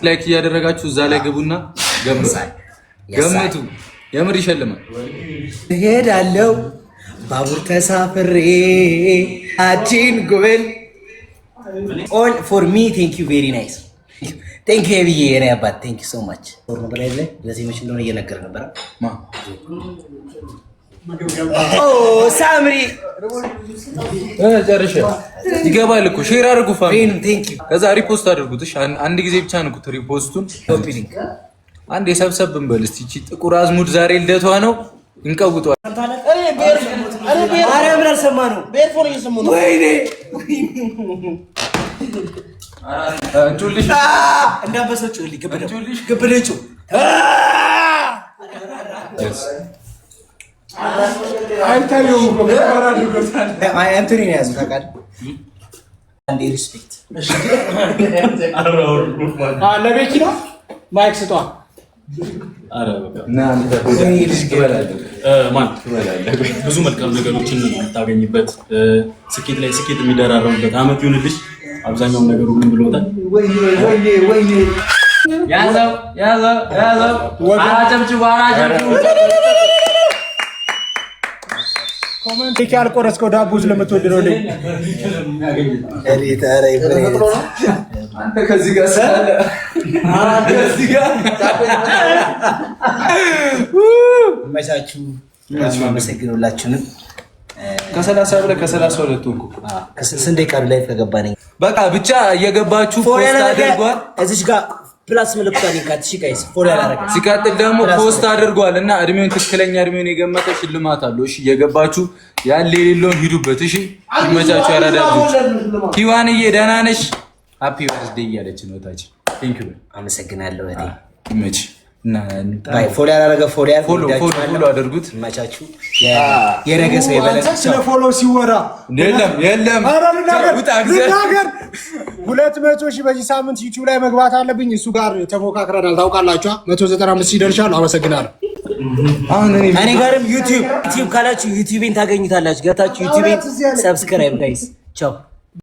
ላይክ እያደረጋችሁ እዛ ላይ ግቡና ገምቱ። የምር ይሸልማል። እሄዳለሁ ባቡር ተሳፍሬ አጂን ጎል ኦል ፎር ሚ ቴንክ ዩ ቬሪ ናይስ ቴንክ ዩ ብዬ የኔ አባት ቴንክ ዩ ሶ ማች ፎር ነው በላይ ላይ ለዚህ መች እንደሆነ እየነገረ ነበር። ኦ ሳምሪ ጨርሼ ይገባል እኮ ሼር አድርጉ ፋሚሊ ቴንክ ዩ ከዛ ሪፖስት አድርጉት። እሺ አንድ ጊዜ ብቻ ነው ሪፖስቱን ኮፒ ሊንክ አንድ የሰብሰብ እንበል እስቲ። እቺ ጥቁር አዝሙድ ዛሬ ልደቷ ነው እንቀውጧል። አረ ምን አልሰማነው ቤርፎን እየሰሙ ነው። ወይኔ እንጩልሽ እንዳበሰው ጩልኝ ግብደጩ አንቶኒ ነው ያዙት ታውቃለህ። አንዴ ሪስፔክት ለቤኪ ነው ማይክ ስጧ። ብዙ መልካም ነገሮችን የምታገኝበት ስኬት ላይ ስኬት የሚደራረብበት አመት ይሁንልሽ። አብዛኛውን ነገር ሁሉም ብሎታል። ያዘው አራጨብጭቡ ኮሜንት ያልቆረስከው ዳቦ ስለምትወድ ነው እንዴ? አንተ ከዚህ ጋር ሳለ ከዚህ ጋር መቻችሁ አመሰግኑላችሁንም ከ30 ብለህ ከ32 ወንኩ ከስንት ደቂቃ ላይ ከገባነኝ በቃ ብቻ እየገባችሁ ፖስት አድርጓል። እዚች ጋር ፕላስ ምልክቷን ይካትሽ ጋይስ ፎሎ ያላረጋ ሲቀጥል ደግሞ ፖስት አድርጓል እና እድሜውን ትክክለኛ እድሜውን የገመተ ሽልማት አለው። እሺ እየገባችሁ ያለ የሌለውን ሂዱበት። እሺ ይመቻችሁ። ያራዳችሁ ሂዋንዬ ደህና ነሽ? ሃፒ በርዝዴይ እያለች ነው ታች። ቴንክ ዩ አመሰግናለሁ እህቴ ይመች እና ባይ ፎሎ ያላረጋ ፎሎ አድርጉት። ይመቻችሁ። የነገ ሰው ይበለን። ስለ ፎሎ ሲወራ የለም ልናገር 200 ሺህ በዚህ ሳምንት ዩቲዩብ ላይ መግባት አለብኝ። እሱ ጋር ተፎካክረናል ታውቃላችሁ። 195 ሺህ ደርሻለሁ። አመሰግናለሁ። አሁን እኔ ጋርም ዩቲዩብ ካላችሁ ዩቲዩብን ታገኙታላችሁ። ገብታችሁ ዩቲዩብን ሰብስክራይብ ጋይስ ቻው።